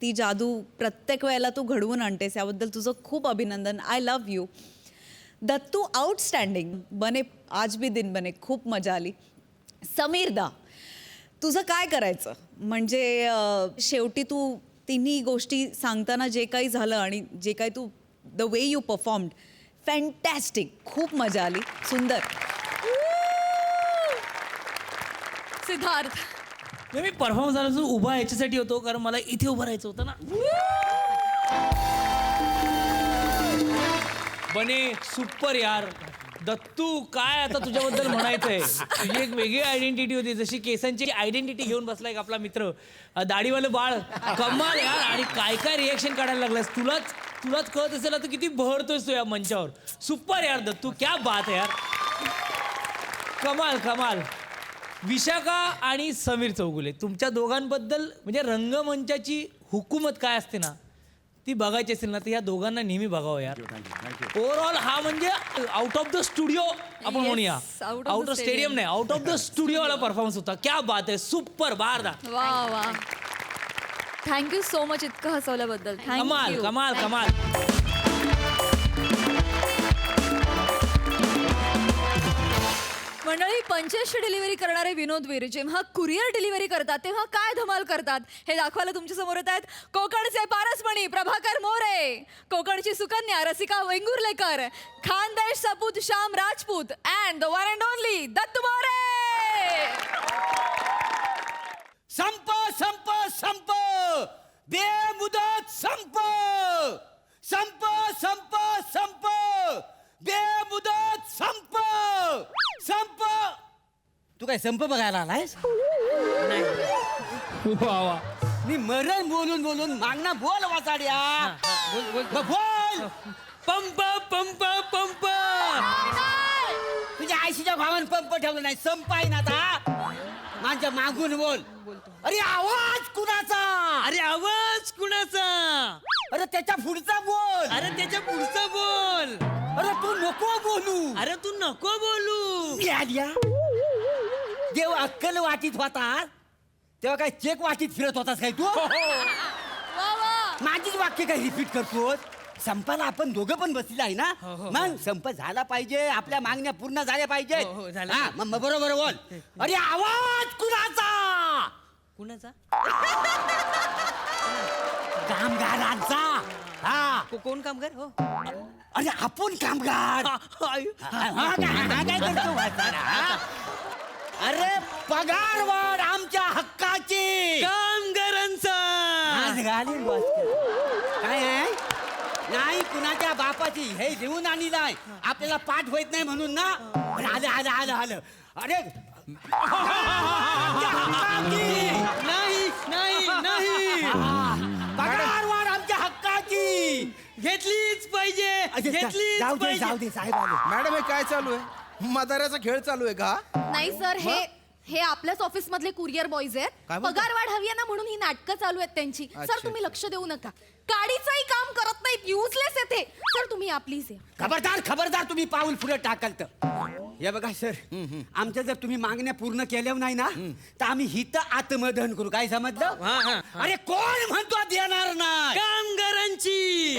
ती जादू प्रत्येक वेळेला तू घडवून आणतेस याबद्दल तुझं खूप अभिनंदन I love you Dattu outstanding बने आज भी दिन बने खूप मजा आली समीरदा तुझं काय करायचं म्हणजे शेवटी तू तिन्ही गोष्टी सांगताना जे काही झालं आणि जे काही तू the way you performed fantastic खूप मजा आली सुंदर सिद्धार्थ मी परफॉर्मन्स झाला उभा याच्यासाठी होतो कारण मला इथे उभं राहायचं होतं ना बने सुपर यार दत्तू काय आता तुझ्याबद्दल म्हणायचंय तुझी एक वेगळी आयडेंटिटी होती जशी केसांची आयडेंटिटी घेऊन बसलाय आपला मित्र दाढीवालं बाळ कमाल यार आणि काय काय रिएक्शन काढायला लागलास तुलाच कळत असेल आता किती बहरतोयस तू या मंचावर सुपर यार दत्तू क्या बात आहे यार कमाल विशाखा आणि समीर चौगुले तुमच्या दोघांबद्दल म्हणजे रंगमंचाची हुकूमत काय असते ना ती बघायची असेल ना तर या दोघांना नेहमी बघावं यार. ओव्हरऑल हा म्हणजे आउट ऑफ द स्टुडिओ आपण म्हणूया, out of the out of stadium stadium. नाही, आउट ऑफ द स्टुडिओ वाला परफॉर्मन्स होता. क्या बात आहे, सुपर बारदा. वा वा थँक्यू सो मच इतकं हसवल्याबद्दल. कमाल थँक्यू कमाल कमाल. मंडळी, पंचेसची डिलिव्हरी करणारे विनोदवीर जेव्हा कुरिअर डिलिव्हरी करतात तेव्हा काय धमाल करतात हे दाखवायला तुमच्या समोर येत आहेत कोकणचे पारसमणी प्रभाकर मोरे, कोकणची सुकन्या रसिका वेंगुर्लेकर, खानदेश सपूत Shyam Rajput and the one and only Dattu More. संप संप संप बेमुदत संप संप संप संप बेमुदत संप संप. तू काय संप बघायला आलायस? वा वा. मी मरण बोलून बोलून मागणं बोल वाचाड्या. मग बोल. Pump pump pump. तुझ्या आयशीच्या भावान पंप ठेवलं नाही, संप आहे ना आता. माझ्या मागून बोल. अरे आवाज कुणाचा? अरे आवाज कुणाचा? अरे त्याच्या पुढचा बोल. अरे त्याच्या पुढचं बोल. अरे तू नको बोलू. अरे तू नको बोलू. देव अक्कल वाटीत होता तेव्हा काय चेक वाटीत फिरत होतास काय तू? वा वा माझीच वाक्य काय रिपीट करतोस? संपाला आपण दोघं पण बसलेलं आहे ना. मग संप झाला पाहिजे, आपल्या मागण्या पूर्ण झाल्या पाहिजेत. हो, झाल्या. हा, मग बरोबर बोल. अरे आवाज कुणाचा? कुणाचा? कामगारांचा. हा. कोण कामगार? हो. अरे आपण कामगार. हा काय करतो म्हातारा? अरे पगार वाढ आमच्या हक्काची. कामगारांचा. आज घालीन बस. काय आहे? नाही कुणाच्या बापाची हे लिहून आणि नाही आपल्याला पाठ होत नाही म्हणून ना. आलं आलं आलं आलं. अरे आमच्या हक्काची. नाही नाही नाही. पगार वाढ आमच्या हक्काची. घेतलीच पाहिजे. घेतलीच जाऊ दे पाहिजे. जाऊ दे साहेब आले. मॅडम हे काय चालू आहे? म्हाताऱ्याचा खेळ चालू आहे का? नाही सर, हे आपल्याच ऑफिस मधले कुरिअर बॉईज आहेत. काय बोलता? पगार वाढ हवी आहे ना म्हणून ही नाटकं चालू आहेत त्यांची. अच्छा. सर तुम्ही लक्ष देऊ नका, काडीचंही काम करत नाहीत, युजलेस येते. सर तुम्ही या प्लीज या. खबरदार खबरदार तुम्ही पाऊल पुढे टाकाल तर. हे बघा सर, आमच्या जर तुम्ही मागण्या पूर्ण केल्या नाही ना तर आम्ही हित आत्मदहन करू. काय समजलं? अरे कोण म्हणतो देणार नाही? कामगारांची.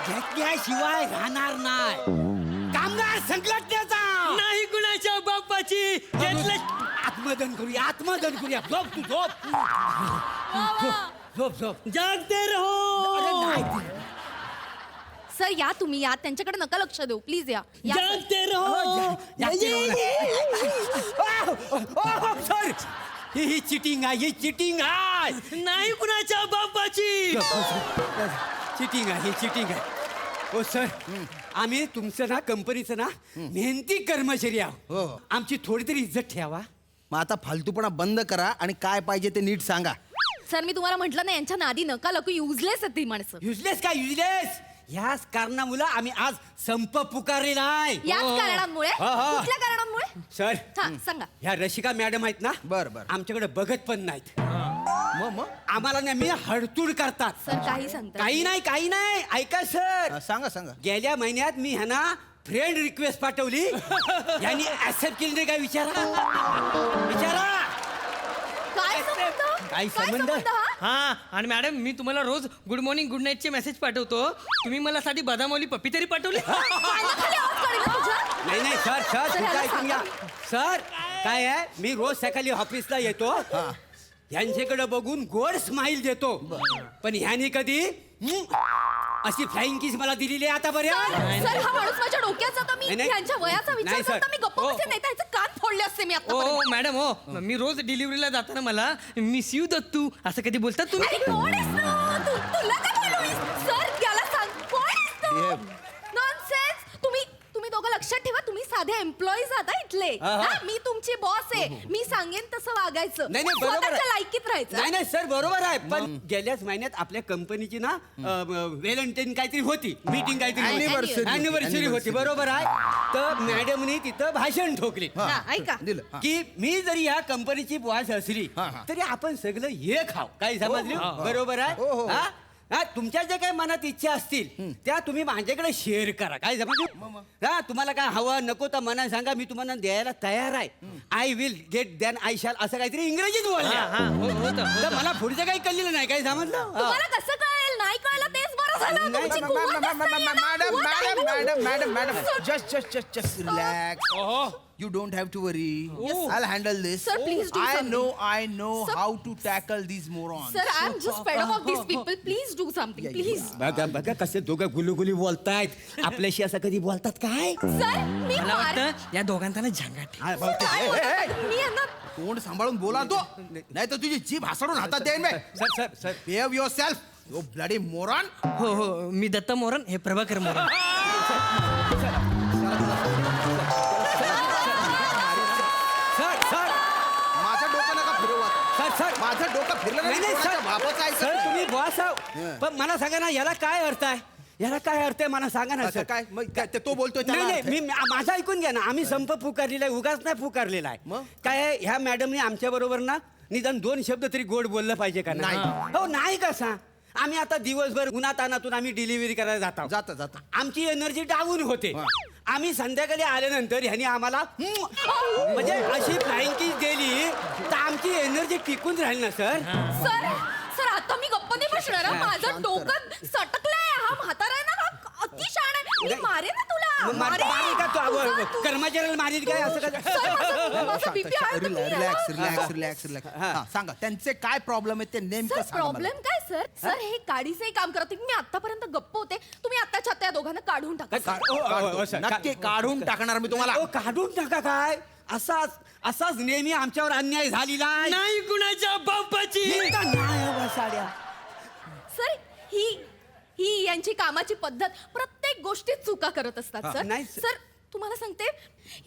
घेतल्याशिवाय राहणार नाही. कामगार संघटनेचा नाही कुणाच्या बापाची. घेतलं. आत्मदहन करूया, आत्मदहन करूया. झोप तू झोप. झोप झोप. जागते रहो. अरे नाही. सर या तुम्ही या, त्यांच्याकडे नका लक्ष देऊ, प्लीज या. या, सर. जागते रहो. सर ही चिटिंग आहे, ही चिटिंग आहे. नाही कुणाच्या बापाची. चिटिंग आहे, ही चिटिंग आहे. हो सर, आम्ही तुमचं ना कंपनीचं ना मेहनती कर्मचारी आहोत. आमची थोडी तरी इज्जत ठेवा. मग आता फालतूपणा बंद करा आणि काय पाहिजे ते नीट सांगा. सर मी तुम्हाला म्हटलं ना यांच्या नादी नका लागू, युजलेस आहेत ती माणसं. युजलेस काय युजलेस? ह्याच कारणामुळे आम्ही आज संप पुकारलेला आहे. याच कारणांमुळे? हो, हो. कुठल्या कारणांमुळे? सर हा सांगा. ह्या रशिका मॅडम आहेत ना, बरं. आमच्याकडे बघत पण नाहीत. मग आम्हाला नेहमी हडतूड करतात. सर काही सांगता. काही नाही ऐका सर. सांगा सांगा. गेल्या महिन्यात मी ह्यांना फ्रेंड रिक्वेस्ट पाठवली. यांनी ऍक्सेप्ट केली नाही. काय विचारा विचारा. काय संबंध? काय काय संबंध? संबंध हा? हा आणि मॅडम मी तुम्हाला रोज गुड मॉर्निंग गुड नाईटचे मेसेज पाठवतो. तुम्ही मला साठी बदामवली पप्पी तरी पाठवली. पाण्याखाली आवाज काढेल ना तुझ्या? नाही नाही सर सर सर, तुमचं याला ऐकून घ्या. सांगा. सर काय आहे, मी रोज सकाळी ऑफिसला येतो. ह्यांच्याकडे बघून गोड स्माइल देतो. पण ह्यानी कधी अशी फ्लाइंग किस मला दिलेली आहे आतापर्यंत. सर हा माणूस माझ्या डोक्यात जाता. मी नाही, नाही. त्यांच्या वयाचा विचार नाही, सर. करता मी गप्प हो. बसते, नाही तर ह्याचे कान फोडले असते मी हो आता. मॅडम हो मी रोज डिलिव्हरीला जाताना मला मिस यू दत्तू असं कधी बोलतात तुम्ही? कोण आहेस तू? तुला काय बोलू? सर याला सांग कोण आहेस तू? नॉनसेन्स. तुम्ही दोघं लक्षात ठेवा तुम्ही साधे एम्प्लॉईज आहात हा इथले. हा, मी तुमची बॉस आहे. मी सांगेन तसं वागायचं. नाही नाही बरोबर स्वतःच्या आहे. लायकीत राहायचं. नाही नाही सर बरोबर आहे पण गेल्याच महिन्यात आपल्या कंपनीची ना व्हॅलेंटाईन काहीतरी होती मीटिंग काहीतरी अॅनिव्हर्सरी होती बरोबर आहे. तर मॅडमनी तिथं भाषण ठोकली हा, ऐका. की मी जरी या कंपनीची बॉस असली तरी आपण सगळं हे खाऊ काही समजली बरोबर आहे. हा? हा, तुमच्या ज्या काही मनात इच्छा असतील त्या तुम्ही माझ्याकडे शेअर करा काय समजलं. हा तुम्हाला काय हवं नको तर मना सांगा मी तुम्हाला द्यायला तयार आहे. I will get than I shall असं काहीतरी इंग्रजीत बोलले. तर मला पुढचं काही कळलेलं नाही काय समजलं. तुम्हाला कसं कळेल नाही कळलं तेच बरं झालं. नाही, तुमची कुवतच नाहीये ना. कुवत आहे ना. Madam just relax. You don't have to worry. Yes. I'll handle this. Sir, please do something. I know Sir- how to tackle these morons. Sir, I'm just fed up of these people. Please do something, please. बघा बघा कसे दोघं गुलुगुली बोलतायत आपल्याशी असं कधी बोलतात काय. सर, मी मला मार- वाटतं या दोघांचा ना झंगाट हा, बहुतेक. काय बोलतात? मी यांना तोंड सांभाळून बोला तो नाही तर तुझी जीभ हासडून हातात देईन मी. Sir Behave yourself, you bloody moron. हो हो मी दत्त मोरन हे प्रभाकर मोरन. सर सर माझं डोकं नका फिरवू आता. सर माझं डोकं फिरलं नाही नाही कोणाच्या सर बापाचं ऐकत सर नाही. तुम्ही बॉस आहो पण मला सांगा ना याला काय अर्थ आहे याला काय अर्थ आहे मला सांगा ना असं सर. काय मग काय ते तो बोलतोय नाही त्याला नाही अर्थ आहे. मी माझं ऐकून घ्या ना आम्ही संप पुकारलेला आहे उगाच नाही पुकारलेला आहे. मग? काय आहे, ह्या मॅडमने आमच्या बरोबर ना निदान 2 शब्द तरी गोड बोललं पाहिजे का नाही. हो नाही कसा आम्ही आता दिवसभर उन्हातानातून आम्ही डिलिव्हरी करायला जातो जाता आमची एनर्जी डाऊन होते. आम्ही संध्याकाळी आल्यानंतर ह्यानी आम्हाला म्हणजे अशी फ्लाइंग किस दिली तर आमची एनर्जी टिकून राहील ना सर. सर आता मी गप्प नाही बसणार हा. माझं डोकं सटकलंय. हा म्हातारा आहे ना हा अति शहाणा आहे. मी मारे ना तुला मारेन. मारेल का तुझा तू कर्मचाऱ्याला मारील काय असं सर, काय. माझं BP आहे तर तुम्ही याला- रिलॅक्स सांगा त्यांचे काय प्रॉब्लेम आहे ते नेमकं सर सांगा मला. प्रॉब्लेम काय सर हे काडीचे काम करत होते. मी आतापर्यंत गप्प होते. तुम्ही आत्ताच्या त्या दोघांना काढून टाका सर. काढतो. नक्की काढून टाकणार मी तुम्हाला. काढून टाका काय असाच नेहमी आमच्यावर अन्याय झालेला आहे. नाही कुणाच्या बापाची. हे का नाही हवं साड्या. सर ही यांची कामाची पद्धत प्रत्येक गोष्टीत चुका करत असतात सर. नाही, सर तुम्हाला सांगते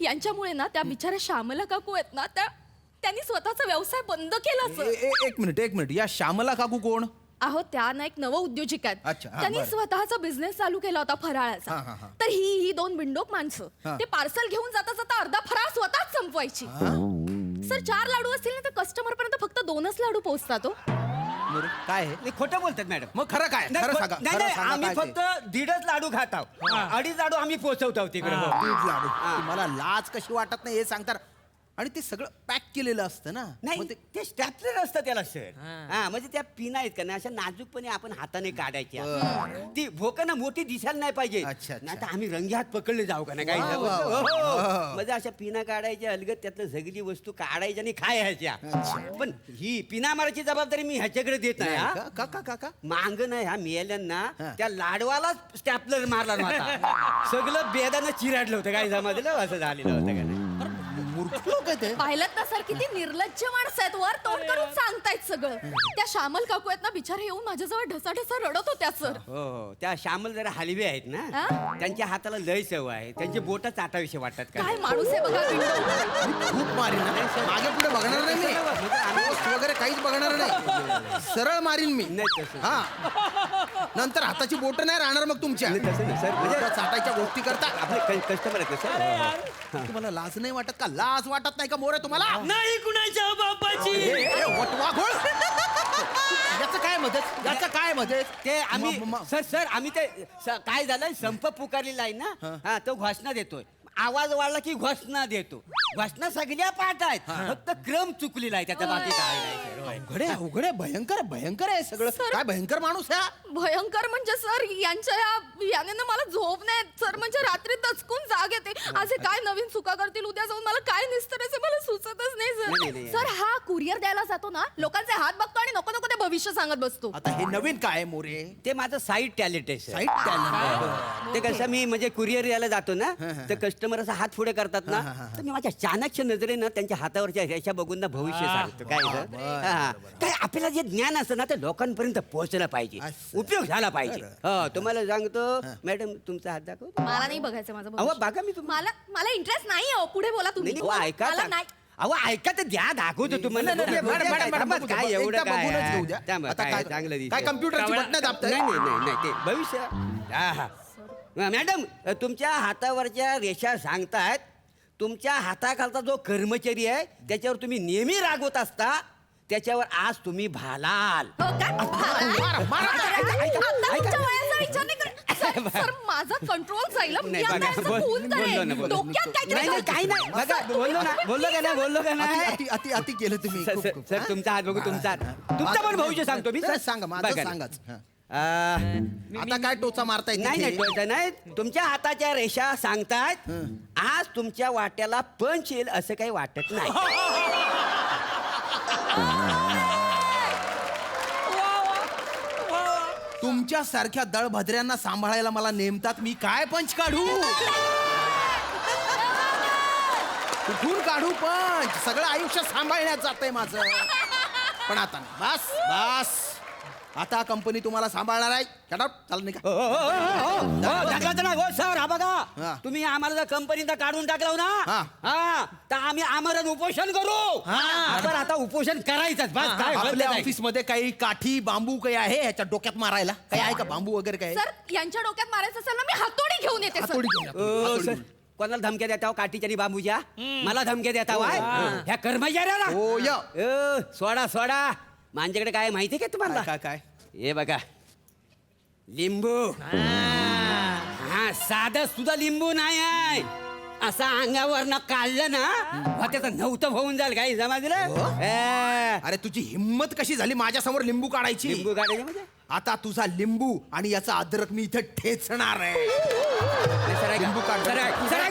यांच्यामुळे ना त्या बिचाऱ्या श्यामला काकू आहेत ना त्यांनी स्वतःचा व्यवसाय बंद केला सर. एक मिनिट या श्यामला काकू कोण? अहो त्या ना एक नव उद्योजिका आहेत. अच्छा, हा, त्यांनी बरं. स्वतःचा बिझनेस चालू केला होता फराळाचा. हा. तर ही 2 बिंडोक माणसं हा. ते पार्सल घेऊन जाता अर्धा फराळ स्वतःच संपवायची. सर 4 लाडू असतील ना तर कस्टमर पर्यंत फक्त 2च लाडू पोहोचतात. काय आहे? नाही, खोटं बोलतात मॅडम. मग खरं काय? नाही, खरं सांगा. नाही, खरं नाही, सांगा आम्ही काय ते. फक्त 1.5 लाडू खात आहोत. 2.5 लाडू आम्ही पोहोचवतो तिकडे. दीड लाडू. तुम्हाला लाज कशी वाटत नाही हे सांगता. आणि ते सगळं पॅक केलेलं असतं ना. नाही मग ते ते स्टॅपलर असतं त्याला सर. हा म्हणजे त्या पिना आहेत का ना अशा नाजूकपणे आपण हाताने काढायच्या. ती भोकं ना मोठी दिसायला नाही पाहिजे. अच्छा. नाही तर आम्ही रंगी हात पकडले जाऊ का नाही काही म्हणजे अशा पिना काढायच्या अलगत त्यातलं सगळी वस्तू काढायच्या आणि खायच्या. पण ही पिना मारायची जबाबदारी मी ह्याच्याकडे देत नाही हा. का मांग नाही ह्या मेल्यांना त्या लाडवाला स्टॅपलर मारला नव्हता. सगळं बेदानं चिराडलं होतं काय समजलं असं झालेलं होतं का नाही. मूर्ख लोक आहे ते. पाहिलं ना सर किती निर्लज्ज माणसं आहेत. वर तोंड करून सांगतायत सगळं. त्या श्यामल काकू आहेत ना बिचारे येऊन माझ्याजवळ ढसाढसा रडत होत्या सर. हो त्या श्यामल जरा हलवे आहेत ना हा? त्यांच्या हाताला लय सवय आहे. त्यांचे बोट चाटाविषयी वाटतात का काय माणूस आहे बघा बिंडो. खूप मारीन ना. मागे पुढे बघणार नाही मी. पोस्ट वगैरे काहीच बघणार नाही. सरळ मारीन मी. नाही तसं. हा नंतर हाताची बोट नाही राहणार मग तुमच्या. तसं नाही, सर. म्हणजे त्या चाटायच्या गोष्टी करता. आपले कस्टमर आहेत ना सर. तुम्हाला लाज नाही वाटत का? लाज वाटत नाही का मोरे तुम्हाला? नाही कुणाच्या बापाची. वटवा घोळ. याचं काय मदत? याचं काय मदत? ते आम्ही सर आम्ही ते काय झालं संप पुकारलेला आहे ना हा तो घोषणा देतोय. आवाज वाढला की घोषणा देतो. घोषणा सगळ्या पाठ आहेत फक्त क्रम चुकलेला आहे त्याचा बाकी काय नाही सर. होय. अवघड आहे भयंकर आहे सगळं. काय भयंकर माणूस आहे. भयंकर म्हणजे सर याने ना मला झोप नाही सर. म्हणजे रात्री दचकून जाग येते. आज हे काय नवीन चुका करतील उद्या जाऊन मला काय निस्तरायचं मला सुचतच नाही नाही. सर. हा कुरिअर द्यायला जातो ना लोकांचे हात बघतो आणि नको नको ते भविष्य सांगत बसतो. आता हे नवीन काय मोरे? ते माझं साईड टॅलेंट आहे सर. Side talent. ते कसं मी म्हणजे कुरिअर यायला जातो ना तर कस्टमर असं हात पुढे करतात ना तर मी माझ्या चाणक्य नजरेनं त्यांच्या हातावरच्या रेषा बघून ना भविष्य सांगतो काय सर. हा काय आपल्याला जे ज्ञान असतं ना ते लोकांपर्यंत पोहोचलं पाहिजे, असं. उपयोग झाला पाहिजे. हो तुम्हाला सांगतो मॅडम तुमचा हात दाखव. मला नाही बघायचं माझं अहो भविष्य. बघा मी तुम्हाला मला इंटरेस्ट नाही आहे. पुढे बोला तुम्ही. नाही, नाही, ऐका मला तर. नाही. अहो ऐका तर द्या दाखवतो तुम्हाला. नाही, नाही, बघूया, मॅडम, काय, मॅडम, थांबा, बघू काय द्या. एवढं एकदा काय बघूनच घेऊ द्या. थांबा, आता काय काय- चांगलं दिसतंय. काय कम्प्युटरची बटणं दाबताय? नाही ते भविष्य. हा, हा. मॅडम तुमच्या हातावरच्या रेषा सांगतायत तुमच्या हाताखालचा जो कर्मचारी आहे त्याच्यावर तुम्ही नेहमी रागवत असता त्याच्यावर आज तुम्ही भालाल. हो का? आता तुमच्या वयाचा विचार नाही करत. सर, माझा कंट्रोल जाईल. मी नाही, आता बघा, याचं बोल- खून बोललो करेन. ना, बोललो. डोक्यात काहीतरी नाही नाही, काही नाही बघा बोललो ना बोललो का नाही अति अति अति केलं तुम्ही खूप- खूप. सर तुमचा हात बघू तुमचा हात. तुमचा पण भविष्य सांगतो मी. नाही, सांगा माझं बघा. सांगाच हा. आ, आता काय टोचा मारताय नाही नाही तिथे? टोचा नाही तुमच्या हाताच्या रेषा सांगतात आज तुमच्या वाट्याला पंच येईल असं काही वाटत नाही. तुमच्या सारख्या दळभद्र्यांना सांभाळायला मला नेमतात, मी काय पंच काढू? कुठून काढू पंच? सगळं आयुष्य सांभाळण्यात जातंय माझं. पण आता नाही. बस बस आता कंपनी तुम्हाला सांभाळणार आहे. Shut up. चाल निघा. ढकलत ना हो सर. हा हा. बघा तुम्ही आम्हाला जर कंपनीत काढून टाकलं ना हा. हा तर आम्ही आमरण उपोषण करू. आपण आता उपोषण करायचंच बस काय आपल्या हरकत नाही. ऑफिस मध्ये काही काठी बांबू काही आहे ह्याच्या डोक्यात मारायला? काही आहे का बांबू वगैरे काय? सर, यांच्या डोक्यात मारायचं असेल ना मी हातोडी घेऊन येते सर. हातोडी घेऊन या. ओ, हातोडी सर, घेऊन. कोणाला धमक्या देता हो काठीच्या आणि बांबूच्या? मला धमक्या देता वाय ह्या कर्मचाऱ्याला? हो, या. सोडा सोडा माझ्याकडे काय माहिती का तुम्हाला? काय काय हे बघा लिंबू. हा साधं सुद्धा लिंबू नाही आहे. असा अंगावरनं काढलं ना मग त्याचं नव्हतं होऊन जाईल काही समजलं? अरे तुझी हिम्मत कशी झाली माझ्या समोर लिंबू काढायची? लिंबू काढायचे म्हणजे आता तुझा लिंबू आणि याचा अद्रक मी इथे ठेचणार आहे. सरळ लिंबू काढ. सरळ